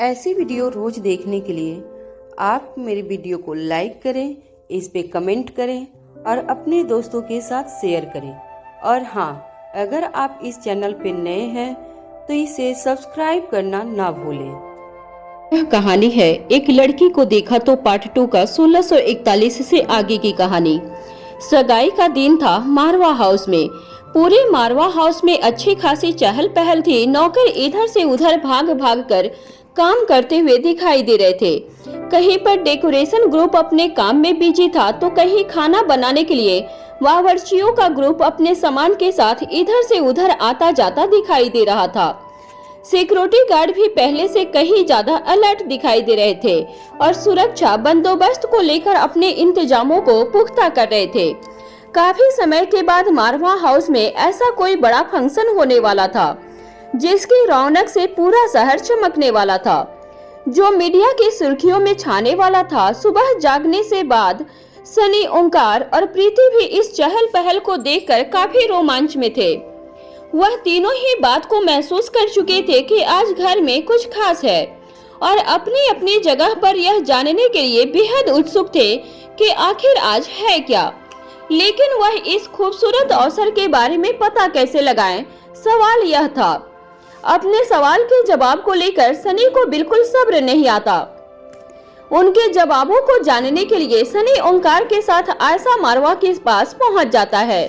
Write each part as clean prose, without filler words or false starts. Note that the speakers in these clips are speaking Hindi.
ऐसी वीडियो रोज देखने के लिए आप मेरे वीडियो को लाइक करें, इस पे कमेंट करें और अपने दोस्तों के साथ शेयर करें। और हाँ, अगर आप इस चैनल पे नए हैं तो इसे सब्सक्राइब करना ना भूलें। यह कहानी है एक लड़की को देखा तो पार्ट 2 का 1641 से आगे की कहानी। सगाई का दिन था मारवा हाउस में। पूरे मारवा हाउस में अच्छी खासी चहल पहल थी। नौकर इधर से उधर भाग भाग कर काम करते हुए दिखाई दे रहे थे। कहीं पर डेकोरेशन ग्रुप अपने काम में बिजी था तो कहीं खाना बनाने के लिए बावर्चियों का ग्रुप अपने सामान के साथ इधर से उधर आता जाता दिखाई दे रहा था। सिक्योरिटी गार्ड भी पहले से कहीं ज्यादा अलर्ट दिखाई दे रहे थे और सुरक्षा बंदोबस्त को लेकर अपने इंतजामों को पुख्ता कर रहे थे। काफी समय के बाद मारवा हाउस में ऐसा कोई बड़ा फंक्शन होने वाला था जिसकी रौनक से पूरा शहर चमकने वाला था, जो मीडिया की सुर्खियों में छाने वाला था। सुबह जागने से बाद सनी, ओंकार और प्रीति भी इस चहल पहल को देखकर काफी रोमांच में थे। वह तीनों ही बात को महसूस कर चुके थे कि आज घर में कुछ खास है और अपनी अपनी जगह पर यह जानने के लिए बेहद उत्सुक थे कि आखिर आज है क्या। लेकिन वह इस खूबसूरत अवसर के बारे में पता कैसे लगाएं, सवाल यह था। अपने सवाल के जवाब को लेकर सनी को बिल्कुल सब्र नहीं आता। उनके जवाबों को जानने के लिए सनी ओंकार के साथ आयशा मारवा के पास पहुंच जाता है।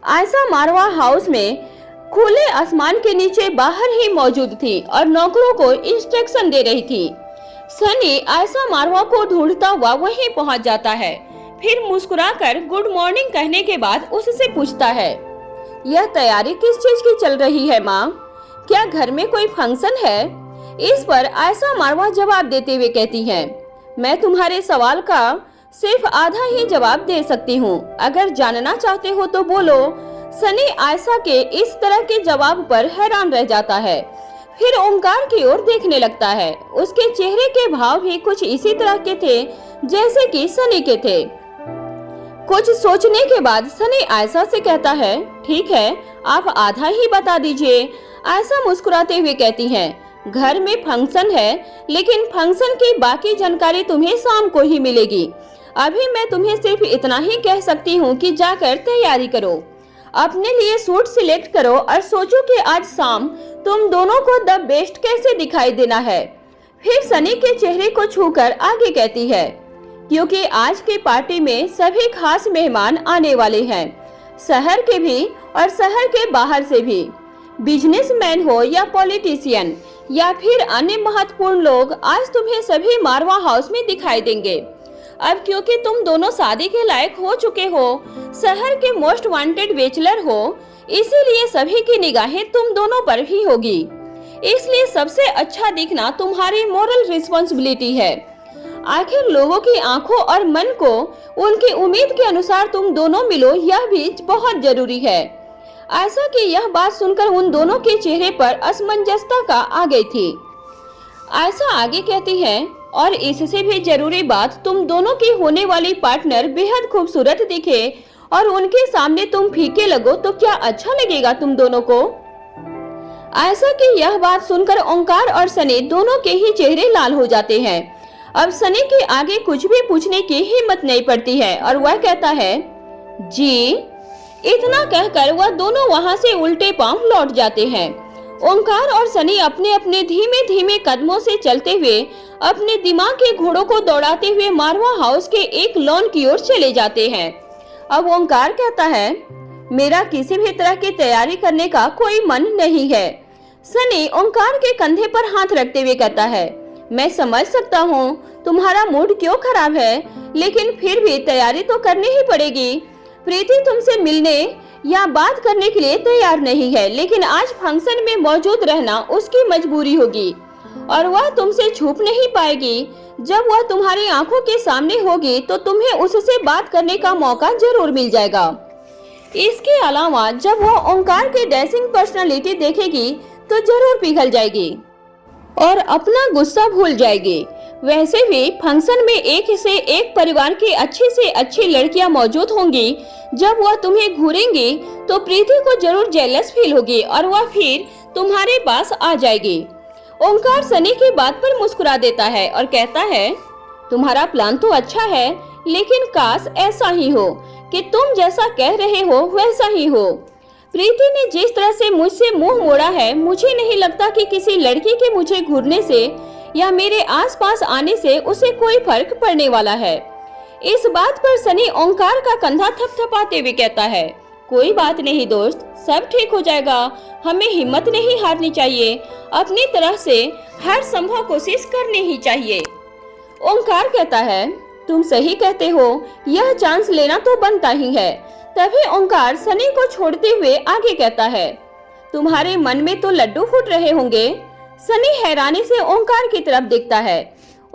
आयशा मारवा हाउस में खुले आसमान के नीचे बाहर ही मौजूद थी और नौकरों को इंस्ट्रक्शन दे रही थी। सनी आयशा मारवा को ढूंढता हुआ वहीं पहुंच जाता है। फिर मुस्कुराकर गुड मॉर्निंग कहने के बाद उससे पूछता है, यह तैयारी किस चीज की चल रही है माँ? क्या घर में कोई फंक्शन है? इस पर आयशा मारवा जवाब देते हुए कहती है, मैं तुम्हारे सवाल का सिर्फ आधा ही जवाब दे सकती हूँ। अगर जानना चाहते हो तो बोलो। सनी आयशा के इस तरह के जवाब पर हैरान रह जाता है। फिर ओंकार की ओर देखने लगता है। उसके चेहरे के भाव भी कुछ इसी तरह के थे जैसे कि सनी के थे। कुछ सोचने के बाद सनी आयशा से कहता है, ठीक है, आप आधा ही बता दीजिए। आयशा मुस्कुराते हुए कहती है, घर में फंक्शन है, लेकिन फंक्शन की बाकी जानकारी तुम्हें शाम को ही मिलेगी। अभी मैं तुम्हें सिर्फ इतना ही कह सकती हूँ कि जाकर तैयारी करो, अपने लिए सूट सिलेक्ट करो और सोचो कि आज शाम तुम दोनों को द बेस्ट कैसे दिखाई देना है। फिर सनी के चेहरे को छूकर आगे कहती है, क्योंकि आज की पार्टी में सभी खास मेहमान आने वाले हैं, शहर के भी और शहर के बाहर से भी। बिजनेसमैन हो या पॉलिटिशियन या फिर अन्य महत्वपूर्ण लोग, आज तुम्हें सभी मारवा हाउस में दिखाई देंगे। अब क्योंकि तुम दोनों शादी के लायक हो चुके हो, शहर के मोस्ट वांटेड बैचलर हो, इसीलिए सभी की निगाहें तुम दोनों पर ही होगी। इसलिए सबसे अच्छा दिखना तुम्हारी मोरल रिस्पॉन्सिबिलिटी है। आखिर लोगों की आंखों और मन को उनकी उम्मीद के अनुसार तुम दोनों मिलो, यह भी बहुत जरूरी है। आयशा की यह बात सुनकर उन दोनों के चेहरे पर असमंजसता का आ गई थी। आयशा आगे कहती है, और इससे भी जरूरी बात, तुम दोनों की होने वाली पार्टनर बेहद खूबसूरत दिखे और उनके सामने तुम फीके लगो तो क्या अच्छा लगेगा तुम दोनों को? आयशा की यह बात सुनकर ओंकार और सनी दोनों के ही चेहरे लाल हो जाते हैं। अब सनी के आगे कुछ भी पूछने की हिम्मत नहीं पड़ती है और वह कहता है, जी। इतना कहकर वह दोनों वहां से उल्टे पांव लौट जाते हैं। ओंकार और सनी अपने अपने धीमे धीमे कदमों से चलते हुए अपने दिमाग के घोड़ों को दौड़ाते हुए मारवा हाउस के एक लॉन की ओर चले जाते हैं। अब ओंकार कहता है, मेरा किसी भी तरह की तैयारी करने का कोई मन नहीं है। सनी ओंकार के कंधे पर हाथ रखते हुए कहता है, मैं समझ सकता हूँ तुम्हारा मूड क्यों खराब है, लेकिन फिर भी तैयारी तो करनी ही पड़ेगी। प्रीति तुमसे मिलने या बात करने के लिए तैयार नहीं है, लेकिन आज फंक्शन में मौजूद रहना उसकी मजबूरी होगी और वह तुमसे छुप नहीं पाएगी। जब वह तुम्हारी आंखों के सामने होगी तो तुम्हें उससे बात करने का मौका जरूर मिल जाएगा। इसके अलावा जब वह ओंकार की डैशिंग पर्सनालिटी देखेगी तो जरूर पिघल जाएगी और अपना गुस्सा भूल जाएगी। वैसे भी फंक्शन में एक से एक परिवार की अच्छी से अच्छी लड़कियां मौजूद होंगी। जब वह तुम्हें घूरेंगी तो प्रीति को जरूर जेलस फील होगी और वह फिर तुम्हारे पास आ जाएगी। ओंकार सनी की बात पर मुस्कुरा देता है और कहता है, तुम्हारा प्लान तो अच्छा है, लेकिन काश ऐसा ही हो कि तुम जैसा कह रहे हो वैसा ही हो। प्रीति ने जिस तरह से मुझसे मुंह मोड़ा है, मुझे नहीं लगता कि किसी लड़की के मुझे घूरने से या मेरे आसपास आने से उसे कोई फर्क पड़ने वाला है। इस बात पर सनी ओंकार का कंधा थपथपाते हुए कहता है, कोई बात नहीं दोस्त, सब ठीक हो जाएगा। हमें हिम्मत नहीं हारनी चाहिए, अपनी तरफ से हर संभव कोशिश करनी ही चाहिए। ओंकार कहता है, तुम सही कहते हो, यह चांस लेना तो बनता ही है। तभी ओंकार सनी को छोड़ते हुए आगे कहता है, तुम्हारे मन में तो लड्डू फूट रहे होंगे। सनी हैरानी से ओंकार की तरफ देखता है।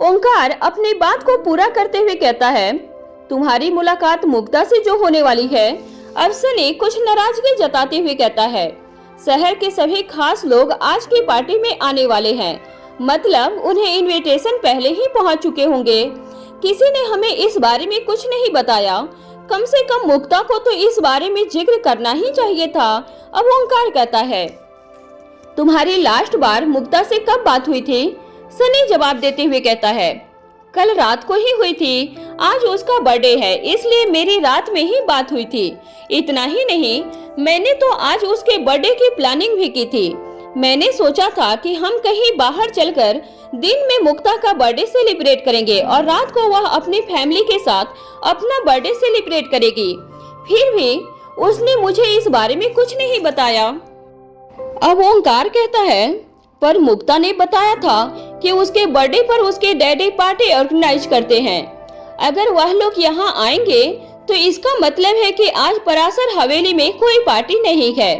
ओंकार अपनी बात को पूरा करते हुए कहता है, तुम्हारी मुलाकात मुग्धा से जो होने वाली है। अब सनी कुछ नाराजगी जताते हुए कहता है, शहर के सभी खास लोग आज की पार्टी में आने वाले हैं, मतलब उन्हें इनविटेशन पहले ही पहुंच चुके होंगे। किसी ने हमें इस बारे में कुछ नहीं बताया, कम से कम मुग्धा को तो इस बारे में जिक्र करना ही चाहिए था। अब ओंकार कहता है, तुम्हारी लास्ट बार मुग्धा से कब बात हुई थी? सनी जवाब देते हुए कहता है, कल रात को ही हुई थी। आज उसका बर्थडे है, इसलिए मेरी रात में ही बात हुई थी। इतना ही नहीं, मैंने तो आज उसके बर्थडे की प्लानिंग भी की थी। मैंने सोचा था कि हम कहीं बाहर चलकर दिन में मुग्धा का बर्थडे सेलिब्रेट करेंगे और रात को वह अपनी फैमिली के साथ अपना बर्थडे सेलिब्रेट करेगी। फिर भी उसने मुझे इस बारे में कुछ नहीं बताया। अब ओंकार कहता है, पर मुग्धा ने बताया था कि उसके बर्थडे पर उसके डैडी पार्टी ऑर्गेनाइज करते हैं। अगर वह लोग यहाँ आएंगे तो इसका मतलब है कि आज पराशर हवेली में कोई पार्टी नहीं है।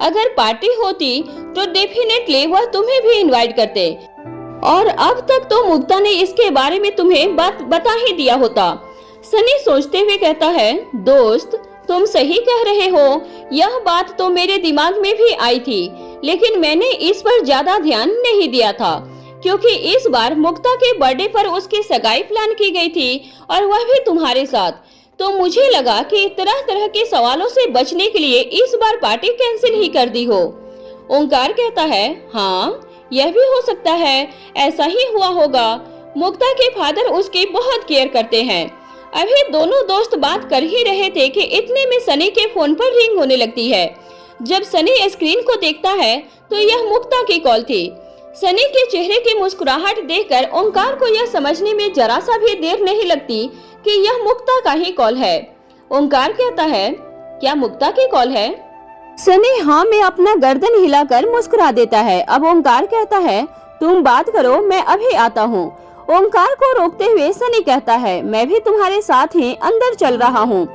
अगर पार्टी होती तो डेफिनेटली वह तुम्हें भी इनवाइट करते, और अब तक तो मुग्धा ने इसके बारे में तुम्हें बात बता ही दिया होता। सनी सोचते हुए कहता है, दोस्त तुम सही कह रहे हो, यह बात तो मेरे दिमाग में भी आई थी, लेकिन मैंने इस पर ज्यादा ध्यान नहीं दिया था, क्योंकि इस बार मुग्धा के बर्थडे पर उसकी सगाई प्लान की गई थी और वह भी तुम्हारे साथ। तो मुझे लगा कि तरह तरह के सवालों से बचने के लिए इस बार पार्टी कैंसिल ही कर दी हो। ओंकार कहता है, हाँ यह भी हो सकता है, ऐसा ही हुआ होगा। मुग्धा के फादर उसकी बहुत केयर करते हैं। अभी दोनों दोस्त बात कर ही रहे थे कि इतने में सनी के फोन पर रिंग होने लगती है। जब सनी स्क्रीन को देखता है तो यह मुग्धा की कॉल थी। सनी के चेहरे की मुस्कुराहट देखकर ओंकार को यह समझने में जरा सा भी देर नहीं लगती कि यह मुग्धा का ही कॉल है। ओंकार कहता है, क्या मुग्धा की कॉल है? सनी हाँ में अपना गर्दन हिलाकर मुस्कुरा देता है। अब ओंकार कहता है, तुम बात करो, मैं अभी आता हूँ। ओंकार को रोकते हुए सनी कहता है, मैं भी तुम्हारे साथ ही अंदर चल रहा हूँ।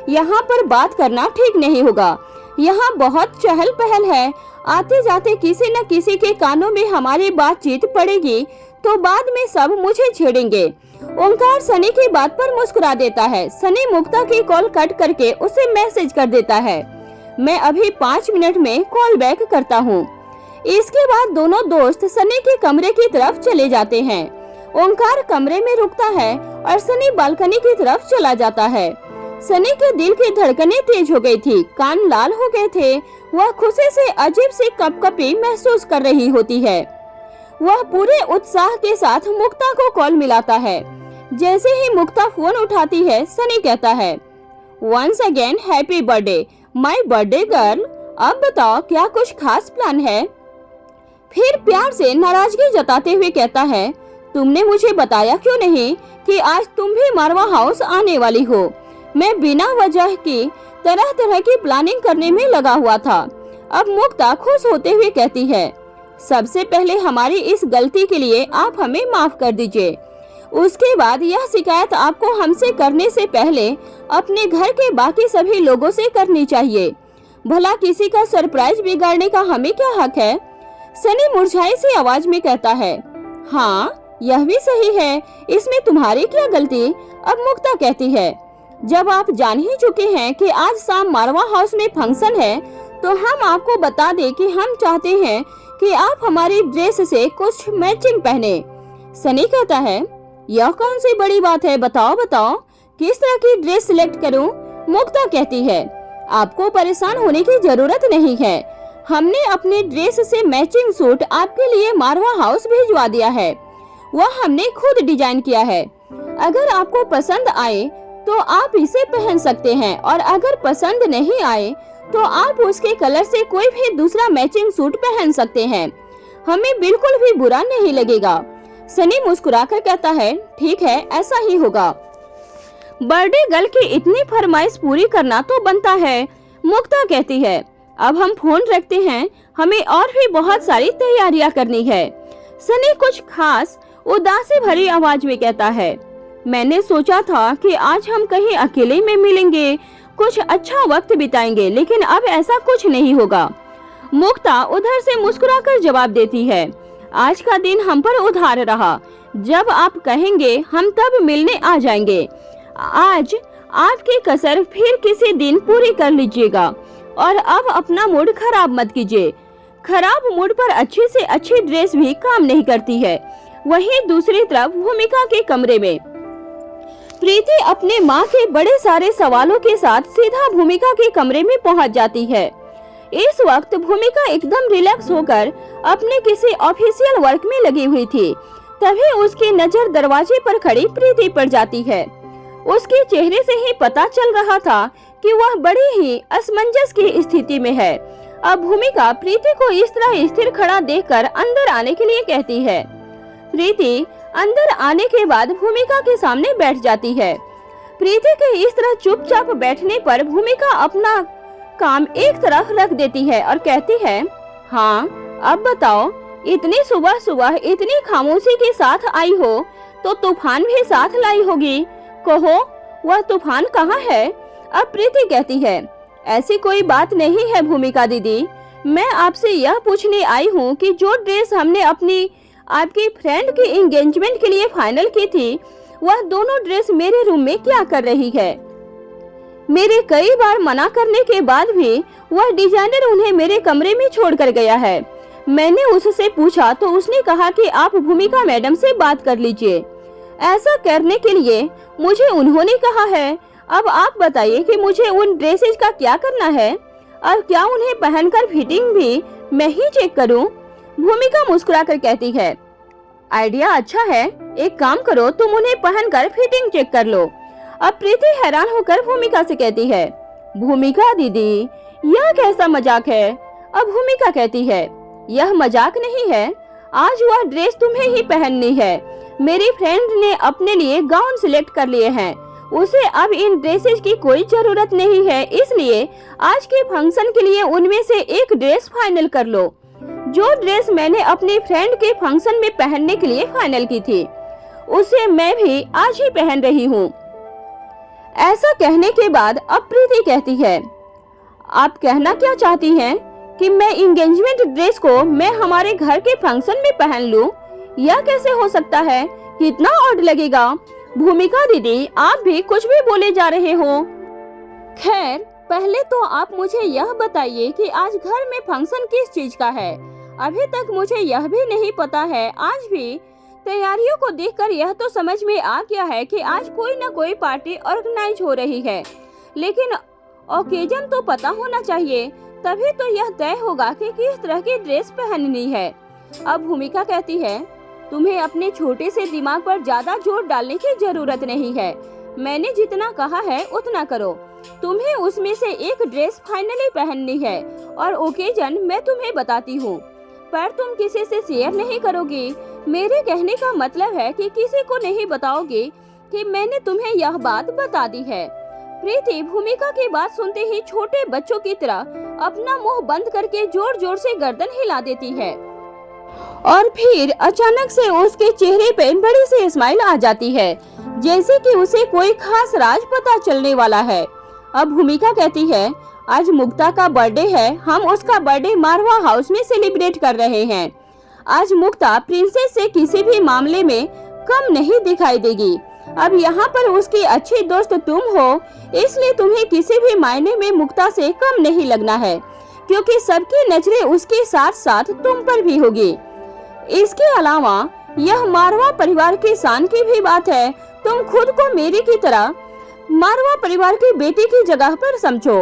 यहाँ पर बात करना ठीक नहीं होगा, यहाँ बहुत चहल पहल है। आते जाते किसी न किसी के कानों में हमारी बातचीत पड़ेगी तो बाद में सब मुझे छेड़ेंगे। ओंकार सनी की बात पर मुस्कुरा देता है। सनी मुग्धा की कॉल कट करके उसे मैसेज कर देता है, मैं अभी 5 मिनट में कॉल बैक करता हूँ। इसके बाद दोनों दोस्त सनी के कमरे की तरफ चले जाते हैं। ओंकार कमरे में रुकता है और सनी बालकनी की तरफ चला जाता है। सनी के दिल की धड़कनें तेज हो गई थी, कान लाल हो गए थे। वह खुशी से अजीब सी कपकपी महसूस कर रही होती है। वह पूरे उत्साह के साथ मुग्धा को कॉल मिलाता है। जैसे ही मुग्धा फोन उठाती है, सनी कहता है, once again happy birthday my birthday girl. अब बताओ क्या कुछ खास प्लान है? फिर प्यार से नाराजगी जताते हुए कहता है, तुमने मुझे बताया क्यों नहीं कि आज तुम भी मारवा हाउस आने वाली हो? मैं बिना वजह की तरह तरह की प्लानिंग करने में लगा हुआ था। अब मुग्धा खुश होते हुए कहती है, सबसे पहले हमारी इस गलती के लिए आप हमें माफ कर दीजिए। उसके बाद यह शिकायत आपको हमसे करने से पहले अपने घर के बाकी सभी लोगों से करनी चाहिए। भला किसी का सरप्राइज बिगाड़ने का हमें क्या हक है? सनी मुरझाई सी आवाज में कहता है, हाँ यह भी सही है, इसमें तुम्हारी क्या गलती? अब मुग्धा कहती है, जब आप जान ही चुके हैं कि आज शाम मारवा हाउस में फंक्शन है, तो हम आपको बता दें कि हम चाहते हैं कि आप हमारी ड्रेस से कुछ मैचिंग पहने। सनी कहता है, यह कौन सी बड़ी बात है, बताओ बताओ किस तरह की ड्रेस सिलेक्ट करूं? मुग्धा कहती है, आपको परेशान होने की जरूरत नहीं है, हमने अपने ड्रेस से मैचिंग सूट आपके लिए मारवा हाउस भिजवा दिया है। वह हमने खुद डिजाइन किया है। अगर आपको पसंद आए तो आप इसे पहन सकते हैं और अगर पसंद नहीं आए तो आप उसके कलर से कोई भी दूसरा मैचिंग सूट पहन सकते हैं। हमें बिल्कुल भी बुरा नहीं लगेगा। सनी मुस्कुराकर कहता है, ठीक है, ऐसा ही होगा। बर्थडे गर्ल की इतनी फरमाइश पूरी करना तो बनता है। मुक्ता कहती है, अब हम फोन रखते हैं, हमें और भी बहुत सारी तैयारियां करनी है। सनी कुछ खास उदासी भरी आवाज में कहता है, मैंने सोचा था कि आज हम कहीं अकेले में मिलेंगे, कुछ अच्छा वक्त बिताएंगे, लेकिन अब ऐसा कुछ नहीं होगा। मुक्ता उधर से मुस्कुराकर जवाब देती है, आज का दिन हम पर उधार रहा। जब आप कहेंगे हम तब मिलने आ जाएंगे। आज आपकी कसर फिर किसी दिन पूरी कर लीजिएगा और अब अपना मूड खराब मत कीजिए। खराब मूड पर अच्छी से अच्छी ड्रेस भी काम नहीं करती है। वहीं दूसरी तरफ भूमिका के कमरे में प्रीति अपने माँ के बड़े सारे सवालों के साथ सीधा भूमिका के कमरे में पहुँच जाती है। इस वक्त भूमिका एकदम रिलैक्स होकर अपने किसी ऑफिशियल वर्क में लगी हुई थी। तभी उसकी नजर दरवाजे पर खड़ी प्रीति पर जाती है। उसके चेहरे से ही पता चल रहा था कि वह बड़ी ही असमंजस की स्थिति में है। अब भूमिका प्रीति को इस तरह स्थिर खड़ा देखकर अंदर आने के लिए कहती है। प्रीति अंदर आने के बाद भूमिका के सामने बैठ जाती है। प्रीति के इस तरह चुपचाप बैठने पर भूमिका अपना काम एक तरफ रख देती है और कहती है, हाँ अब बताओ, इतनी सुबह सुबह इतनी खामोशी के साथ आई हो तो तूफान भी साथ लाई होगी। कहो वह तूफान कहाँ है? अब प्रीति कहती है, ऐसी कोई बात नहीं है भूमिका दीदी, मैं आपसे यह पूछने आई हूँ कि जो ड्रेस हमने आपकी फ्रेंड की एंगेजमेंट के लिए फाइनल की थी, वह दोनों ड्रेस मेरे रूम में क्या कर रही है? मेरे कई बार मना करने के बाद भी वह डिजाइनर उन्हें मेरे कमरे में छोड़कर गया है। मैंने उससे पूछा तो उसने कहा कि आप भूमिका मैडम से बात कर लीजिए। ऐसा करने के लिए मुझे उन्होंने कहा है। अब आप बताइए कि मुझे उन ड्रेसेस का क्या करना है और क्या उन्हें पहनकर फिटिंग भी मैं ही चेक करूं? भूमिका मुस्कुराकर कहती है, आइडिया अच्छा है, एक काम करो, तुम उन्हें पहनकर फिटिंग चेक कर लो। अब प्रीति हैरान होकर भूमिका से कहती है, भूमिका दीदी यह कैसा मजाक है? अब भूमिका कहती है, यह मजाक नहीं है, आज वह ड्रेस तुम्हें ही पहननी है। मेरी फ्रेंड ने अपने लिए गाउन सिलेक्ट कर लिए हैं, उसे अब इन ड्रेसेस की कोई जरूरत नहीं है, इसलिए आज के फंक्शन के लिए उनमें से एक ड्रेस फाइनल कर लो। जो ड्रेस मैंने अपनी फ्रेंड के फंक्शन में पहनने के लिए फाइनल की थी, उसे मैं भी आज ही पहन रही हूँ। ऐसा कहने के बाद अब प्रीति कहती है, आप कहना क्या चाहती हैं कि मैं एंगेजमेंट ड्रेस को मैं हमारे घर के फंक्शन में पहन लूं? यह कैसे हो सकता है? कितना ऑड लगेगा। भूमिका दीदी आप भी कुछ भी बोले जा रहे हो। खैर पहले तो आप मुझे यह बताइए कि आज घर में फंक्शन किस चीज का है? अभी तक मुझे यह भी नहीं पता है। आज भी तैयारियों को देखकर यह तो समझ में आ गया है कि आज कोई न कोई पार्टी ऑर्गेनाइज हो रही है, लेकिन ओकेजन तो पता होना चाहिए, तभी तो यह तय होगा कि किस तरह की ड्रेस पहननी है। अब भूमिका कहती है, तुम्हें अपने छोटे से दिमाग पर ज्यादा जोर डालने की जरूरत नहीं है। मैंने जितना कहा है उतना करो। तुम्हें उसमें से एक ड्रेस फाइनली पहननी है और ओकेजन मैं तुम्हें बताती हूँ, पर तुम किसी से शेयर नहीं करोगी। मेरे कहने का मतलब है कि किसी को नहीं बताओगे कि मैंने तुम्हें यह बात बता दी है। प्रीति भूमिका की बात सुनते ही छोटे बच्चों की तरह अपना मुंह बंद करके जोर जोर से गर्दन हिला देती है और फिर अचानक से उसके चेहरे पे बड़ी सी स्माइल आ जाती है, जैसे कि उसे कोई खास राज पता चलने वाला है। अब भूमिका कहती है, आज मुक्ता का बर्थडे है, हम उसका बर्थडे मारवा हाउस में सेलिब्रेट कर रहे हैं। आज मुक्ता प्रिंसेस से किसी भी मामले में कम नहीं दिखाई देगी। अब यहाँ पर उसकी अच्छी दोस्त तुम हो, इसलिए तुम्हें किसी भी मायने में मुक्ता से कम नहीं लगना है, क्योंकि सबकी नजरें उसके साथ साथ तुम पर भी होगी। इसके अलावा यह मारवा परिवार की शान की भी बात है। तुम खुद को मेरी की तरह मारवा परिवार की बेटी की जगह पर समझो।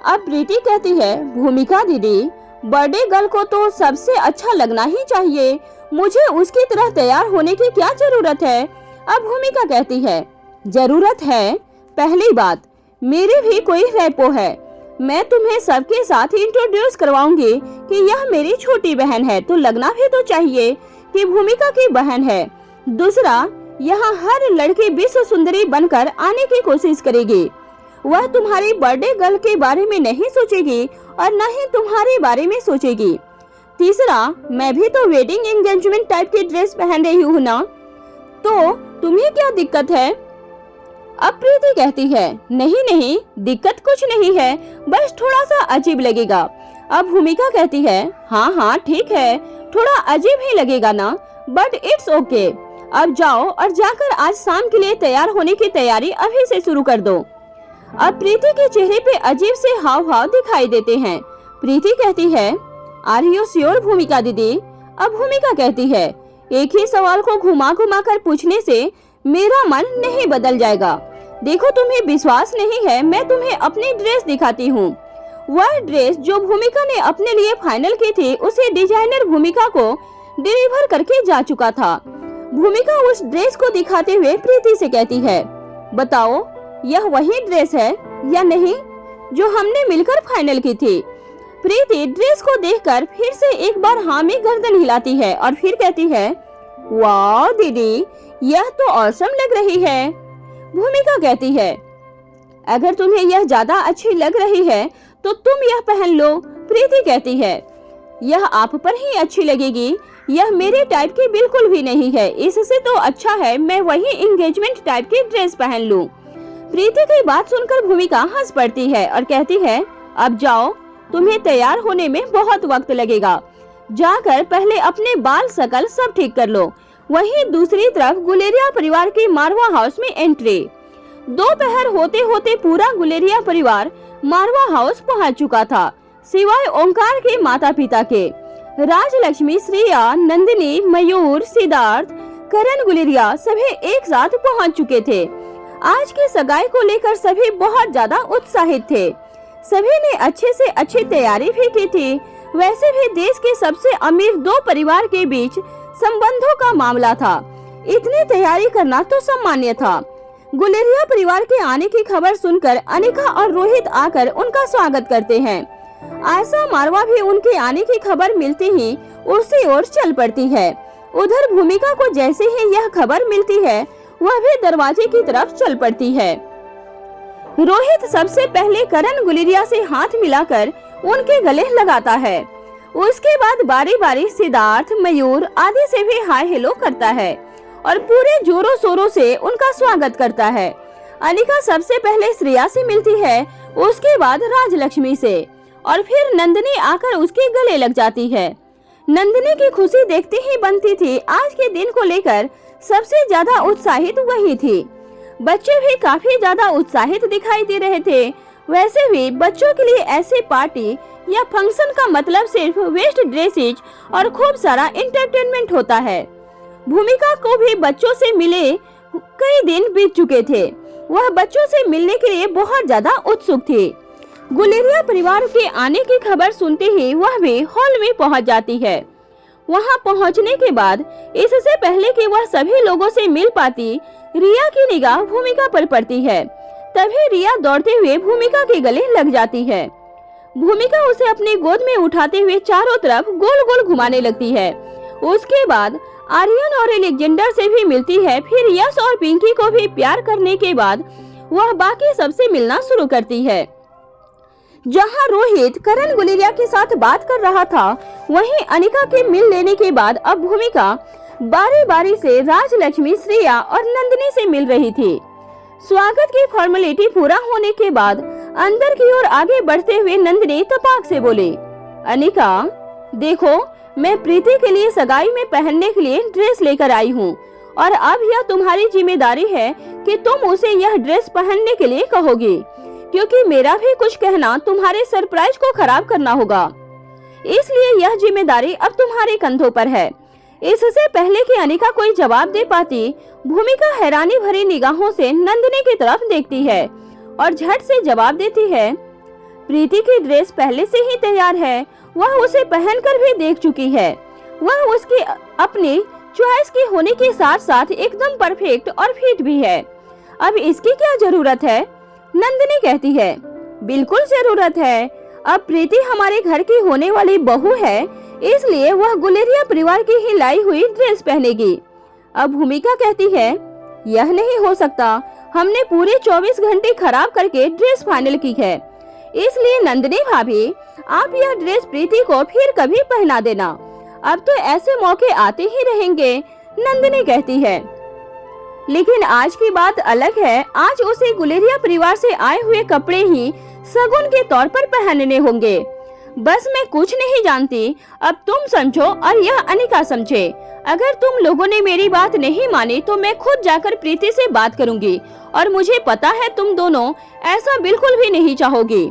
अब प्रीति कहती है, भूमिका दीदी बर्थडे गर्ल को तो सबसे अच्छा लगना ही चाहिए, मुझे उसकी तरह तैयार होने की क्या जरूरत है। अब भूमिका कहती है, जरूरत है? पहली बात, मेरी भी कोई रेपो है, मैं तुम्हें सबके साथ इंट्रोड्यूस करवाऊंगी कि यह मेरी छोटी बहन है, तो लगना भी तो चाहिए कि भूमिका की बहन है। दूसरा, यहाँ हर लड़की विश्व सुंदरी बनकर आने की कोशिश करेगी, वह तुम्हारी बर्थडे गर्ल के बारे में नहीं सोचेगी और न ही तुम्हारे बारे में सोचेगी। तीसरा, मैं भी तो वेडिंग एंगेजमेंट टाइप की ड्रेस पहन रही हूँ ना, तो तुम्हें क्या दिक्कत है? अब प्रीति कहती है, नहीं नहीं, दिक्कत कुछ नहीं है, बस थोड़ा सा अजीब लगेगा। अब भूमिका कहती है, हाँ हाँ ठीक है, थोड़ा अजीब ही लगेगा ना, बट इट्स ओके। अब जाओ और जाकर आज शाम के लिए तैयार होने की तैयारी अभी से शुरू कर दो। अब प्रीति के चेहरे पे अजीब से हाव भाव दिखाई देते हैं। प्रीति कहती है, आर यू श्योर भूमिका दीदी? अब भूमिका कहती है, एक ही सवाल को घुमा घुमा कर पूछने से मेरा मन नहीं बदल जाएगा। देखो तुम्हें विश्वास नहीं है, मैं तुम्हें अपनी ड्रेस दिखाती हूँ। वह ड्रेस जो भूमिका ने अपने लिए फाइनल की थी, उसे डिजाइनर भूमिका को डिलीवर करके जा चुका था। भूमिका उस ड्रेस को दिखाते हुए प्रीति से कहती है, बताओ यह वही ड्रेस है या नहीं जो हमने मिलकर फाइनल की थी? प्रीति ड्रेस को देखकर फिर से एक बार हाँ में गर्दन हिलाती है और फिर कहती है, वाह दीदी, यह तो ऑसम लग रही है। भूमिका कहती है, अगर तुम्हें यह ज्यादा अच्छी लग रही है तो तुम यह पहन लो। प्रीति कहती है, यह आप पर ही अच्छी लगेगी, यह मेरे टाइप की बिल्कुल भी नहीं है, इससे तो अच्छा है मैं वही एंगेजमेंट टाइप की ड्रेस पहन लूं। प्रीति की बात सुनकर भूमिका हंस पड़ती है और कहती है, अब जाओ, तुम्हें तैयार होने में बहुत वक्त लगेगा, जाकर पहले अपने बाल शकल सब ठीक कर लो। वहीं दूसरी तरफ गुलेरिया परिवार के मारवा हाउस में एंट्री। दोपहर होते होते पूरा गुलेरिया परिवार मारवा हाउस पहुंच चुका था, सिवाय ओंकार के माता पिता के। राजलक्ष्मी, श्रेया, नंदिनी, मयूर, सिद्धार्थ, करण गुलेरिया सभी एक साथ पहुंच चुके थे। आज की सगाई को लेकर सभी बहुत ज्यादा उत्साहित थे। सभी ने अच्छे से अच्छी तैयारी भी की थी। वैसे भी देश के सबसे अमीर दो परिवार के बीच संबंधों का मामला था, इतनी तैयारी करना तो सामान्य था। गुलेरिया परिवार के आने की खबर सुनकर अनिका और रोहित आकर उनका स्वागत करते हैं। आयशा मारवा भी उनके आने की खबर मिलती ही उसी ओर चल पड़ती है। उधर भूमिका को जैसे ही यह खबर मिलती है, वह भी दरवाजे की तरफ चल पड़ती है। रोहित सबसे पहले करण गुलेरिया से हाथ मिलाकर उनके गले लगाता है। उसके बाद बारी बारी सिद्धार्थ, मयूर आदि से भी हाय हेलो करता है और पूरे जोरों शोरों से उनका स्वागत करता है। अनिका सबसे पहले श्रेया से मिलती है, उसके बाद राजलक्ष्मी से और फिर नंदिनी आकर उसके गले लग जाती है। नंदिनी की खुशी देखते ही बनती थी। आज के दिन को लेकर सबसे ज्यादा उत्साहित वही थी। बच्चे भी काफी ज्यादा उत्साहित दिखाई दे रहे थे। वैसे भी बच्चों के लिए ऐसे पार्टी या फंक्शन का मतलब सिर्फ वेस्ट ड्रेसेज और खूब सारा एंटरटेनमेंट होता है। भूमिका को भी बच्चों से मिले कई दिन बीत चुके थे। वह बच्चों से मिलने के लिए बहुत ज्यादा उत्सुक थी। गुलेरिया परिवार के आने की खबर सुनते ही वह भी हॉल में पहुंच जाती है। वहां पहुंचने के बाद इससे पहले कि वह सभी लोगों से मिल पाती, रिया की निगाह भूमिका पर पड़ती है। तभी रिया दौड़ते हुए भूमिका के गले लग जाती है। भूमिका उसे अपनी गोद में उठाते हुए चारों तरफ गोल गोल घुमाने लगती है। उसके बाद आर्यन और एलेक्जेंडर से भी मिलती है। फिर यश और पिंकी को भी प्यार करने के बाद वह बाकी सबसे मिलना शुरू करती है। जहां रोहित करण गुलेरिया के साथ बात कर रहा था, वहीं अनिका के मिल लेने के बाद अब भूमिका बारी बारी से राजलक्ष्मी, श्रेया और नंदिनी से मिल रही थी। स्वागत की फॉर्मेलिटी पूरा होने के बाद अंदर की ओर आगे बढ़ते हुए नंदिनी तपाक से बोली, अनिका देखो, मैं प्रीति के लिए सगाई में पहनने के लिए ड्रेस लेकर आई हूँ और अब यह तुम्हारी जिम्मेदारी है कि तुम उसे यह ड्रेस पहनने के लिए कहोगी, क्योंकि मेरा भी कुछ कहना तुम्हारे सरप्राइज को खराब करना होगा। इसलिए यह जिम्मेदारी अब तुम्हारे कंधों पर है। इससे पहले कि अनिका कोई जवाब दे पाती, भूमिका हैरानी भरी निगाहों से नंदिनी की तरफ देखती है और झट से जवाब देती है, प्रीति की ड्रेस पहले से ही तैयार है वह उसे पहनकर भी देख चुकी है। वह उसकी अपनी चॉइस की होने के साथ साथ एकदम परफेक्ट और फिट भी है। अब इसकी क्या जरूरत है? नंदिनी कहती है, बिल्कुल जरूरत है। अब प्रीति हमारे घर की होने वाली बहू है, इसलिए वह गुलेरिया परिवार की ही लाई हुई ड्रेस पहनेगी। अब भूमिका कहती है, यह नहीं हो सकता, हमने पूरे 24 घंटे खराब करके ड्रेस फाइनल की है, इसलिए नंदिनी भाभी आप यह ड्रेस प्रीति को फिर कभी पहना देना। अब तो ऐसे मौके आते ही रहेंगे, नंदिनी कहती है। लेकिन आज की बात अलग है, आज उसे गुलेरिया परिवार से आए हुए कपड़े ही शगुन के तौर पर पहनने होंगे। बस मैं कुछ नहीं जानती, अब तुम समझो और यह अनिका समझे। अगर तुम लोगों ने मेरी बात नहीं मानी तो मैं खुद जाकर प्रीति से बात करूंगी, और मुझे पता है तुम दोनों ऐसा बिल्कुल भी नहीं चाहोगी।